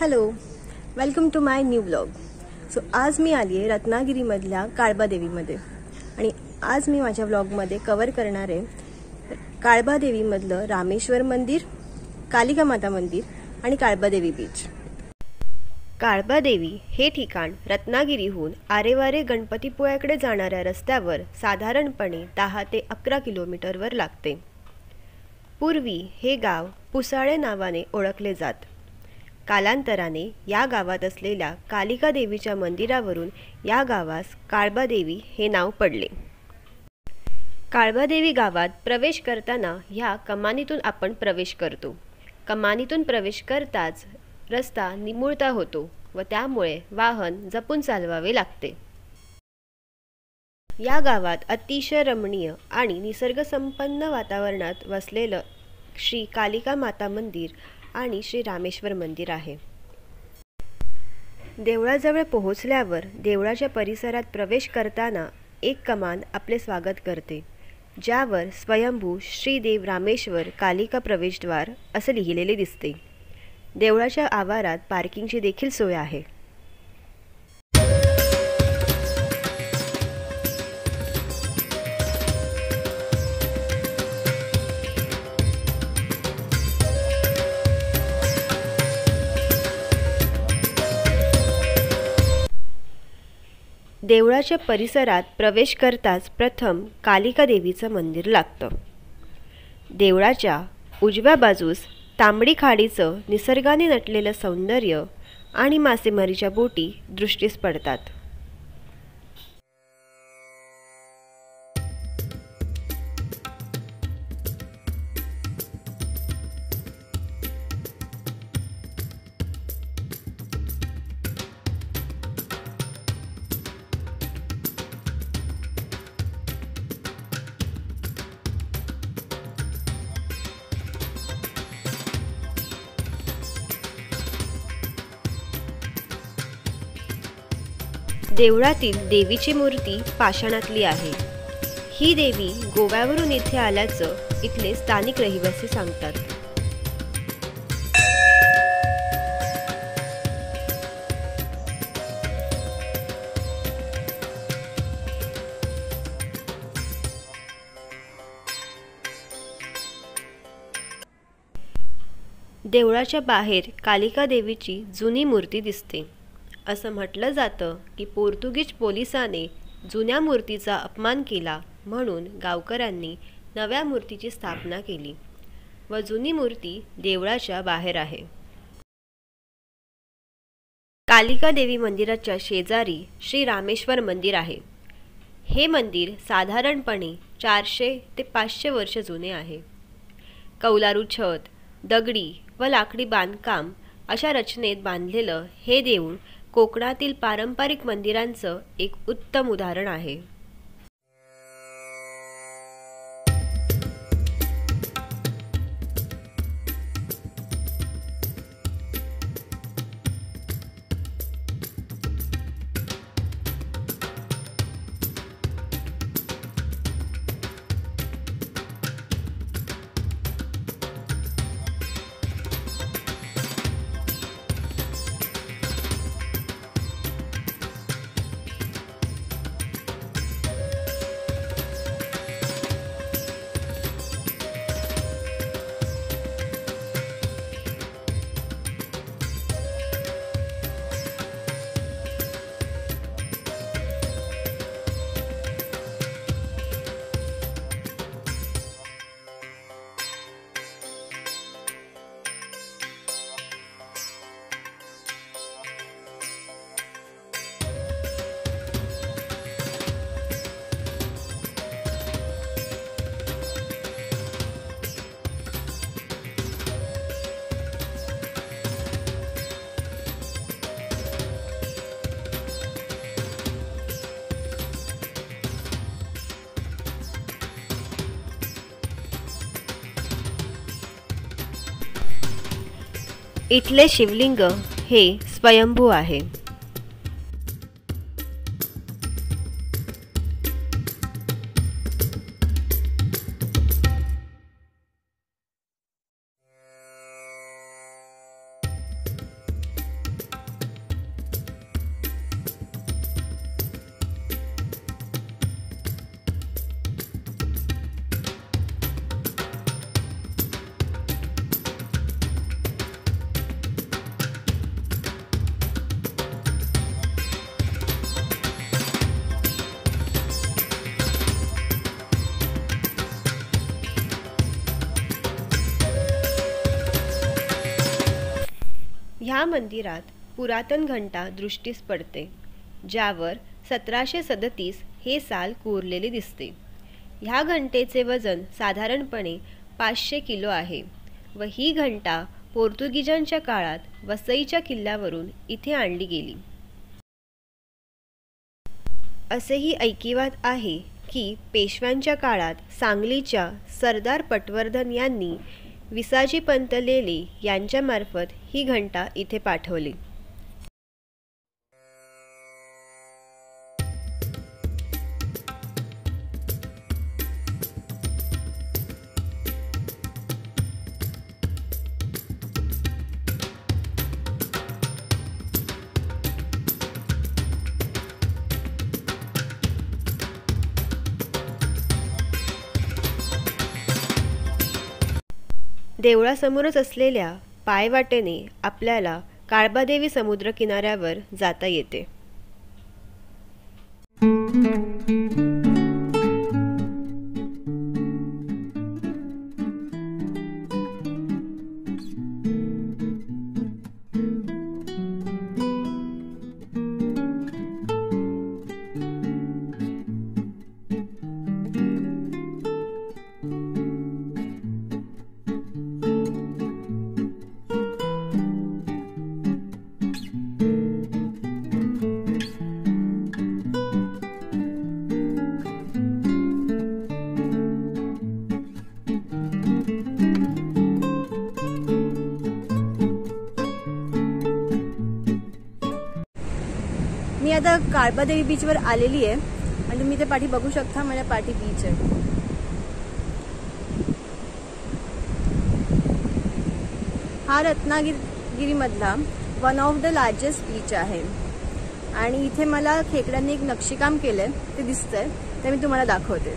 Hello, welcome to my new blog. So आज मी आली आहे रत्नागिरीमधल्या काळबादेवीमध्ये आणि आज मी माझ्या ब्लॉगमध्ये कव्हर करणार आहे काळबादेवीमधलं रामेश्वर मंदिर, कालिका माता मंदिर आणि काळबादेवी बीच. काळबादेवी हे ठिकाण रत्नागिरीहून आरेवारे गणपतीपुळ्याकडे जाणाऱ्या रस्त्यावर साधारणपणे 10 ते 11 किलोमीटरवर लागते. पूर्वी हे गाव पुसाळे नावाने ओळखले जात. कालांतराने या गावात असलेल्या कालिका देवीच्या मंदिरावरून या गावास काळबादेवी हे नाव पडले. काळबादेवी गावात प्रवेश करताना ह्या कमानीतून आपण प्रवेश करतो. कमानीतून प्रवेश करताच रस्ता निमुळता होतो व त्यामुळे वाहन जपून चालवावे लागते. या गावात अतिशय रमणीय आणि निसर्गसंपन्न वातावरणात वसलेलं श्री कालिका माता मंदिर आणि श्री रामेश्वर मंदिर आहे. देवळाजवळ पोहोचल्यावर देवळाच्या परिसरात प्रवेश करताना एक कमान आपले स्वागत करते, ज्यावर स्वयंभू श्री देव रामेश्वर कालिका प्रवेशद्वार असे लिहिलेले दिसते. देवळाच्या आवारात पार्किंगची देखील सोय आहे. देवळाच्या परिसरात प्रवेश करताच प्रथम कालिका देवीचं मंदिर लागतं. देवळाच्या उजव्या बाजूस तांबडी खाडीचं निसर्गाने नटलेलं सौंदर्य आणि मासेमारीच्या बोटी दृष्टीस पडतात. देवळातील देवीची मूर्ती पाषाणातली आहे. ही देवी गोव्यावरून इथे आल्याचं इथले स्थानिक रहिवासी सांगतात. देवळाच्या बाहेर कालिका देवीची जुनी मूर्ती दिसते. असं म्हटलं जातं की पोर्तुगीज पोलिसाने जुन्या मूर्तीचा अपमान केला म्हणून गावकऱ्यांनी नव्या मूर्तीची स्थापना केली व जुनी मूर्ती देवळाच्या बाहेर आहे. कालिका देवी मंदिराच्या शेजारी श्री रामेश्वर मंदिर आहे. हे मंदिर साधारणपणे 400 ते 500 वर्ष जुने आहे. कौलारू छत, दगडी व लाकडी बांधकाम अशा रचनेत बांधलेलं हे देऊळ कोकणातील पारंपरिक मंदिरांचं एक उत्तम उदाहरण आहे. इथले शिवलिंग हे स्वयंभू आहे. ह्या मंदिरात पुरातन घंटा दृष्टीस पडते, ज्यावर 1737 हे साल कोरलेले दिसते. ह्या घंटेचे वजन साधारणपणे 500 किलो आहे व ही घंटा पोर्तुगीजांच्या काळात वसईच्या किल्ल्यावरून इथे आणली गेली. असेही ऐकिवात आहे की पेशव्यांच्या काळात सांगलीच्या सरदार पटवर्धन यांनी विसाजी पंत लेले यांच्यामार्फत ही घंटा इथे पाठवली. देवळासमोरच असलेल्या पायवाटेने आपल्याला काळबादेवी समुद्र किनाऱ्यावर जाता येते. मी आता काळबादेवी बीचवर आलेली आहे आणि तुम्ही ते पाठी बघू शकता. माझ्या पाठी बीच आहे. हा रत्नागिरीमधला one of the largest beach आहे आणि इथे मला खेकड्यांनी एक नक्षीकाम केलंय ते दिसतंय, ते मी तुम्हाला दाखवते.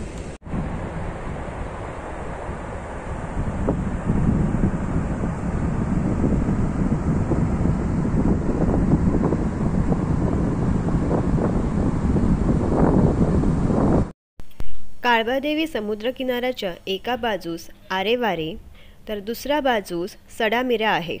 काळबादेवी समुद्रकिनाऱ्याच्या एका बाजूस आरेवारे तर दुसऱ्या बाजूस सडामिऱ्या आहे.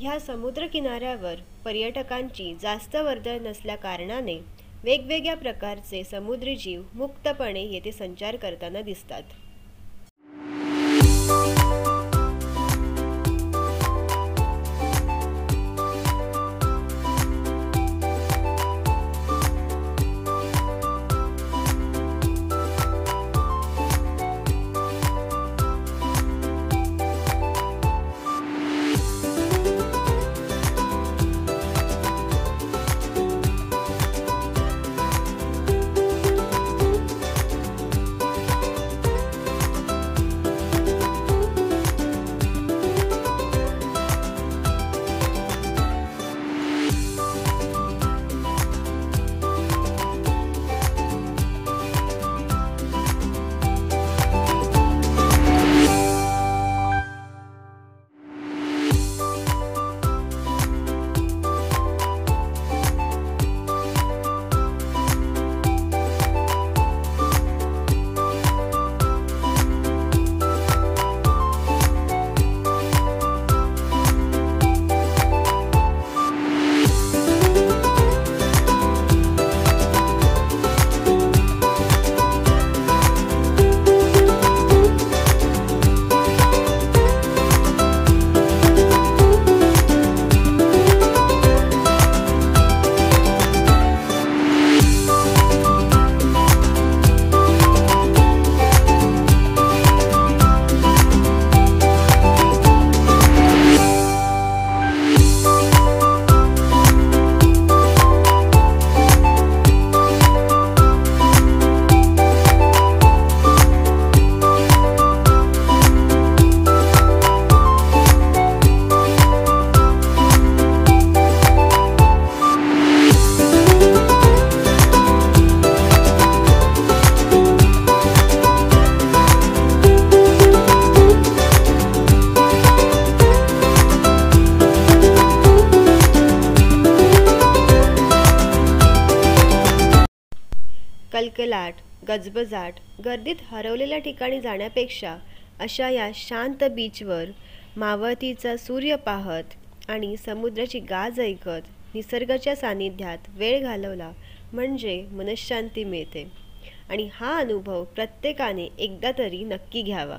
ह्या समुद्रकिनाऱ्यावर पर्यटकांची जास्त वर्दळ नसल्या कारणाने वेगवेगळ्या प्रकारचे समुद्री जीव मुक्तपणे येथे संचार करताना दिसतात. कलकलाट, गजबजाट, गर्दीत हरवलेल्या ठिकाणी जाण्यापेक्षा अशा या शांत बीचवर मावळतीचा सूर्य पाहत आणि समुद्राची गाज ऐकत निसर्गाच्या सानिध्यात वेळ घालवला म्हणजे मनःशांती मिळते आणि हा अनुभव प्रत्येकाने एकदा तरी नक्की घ्यावा.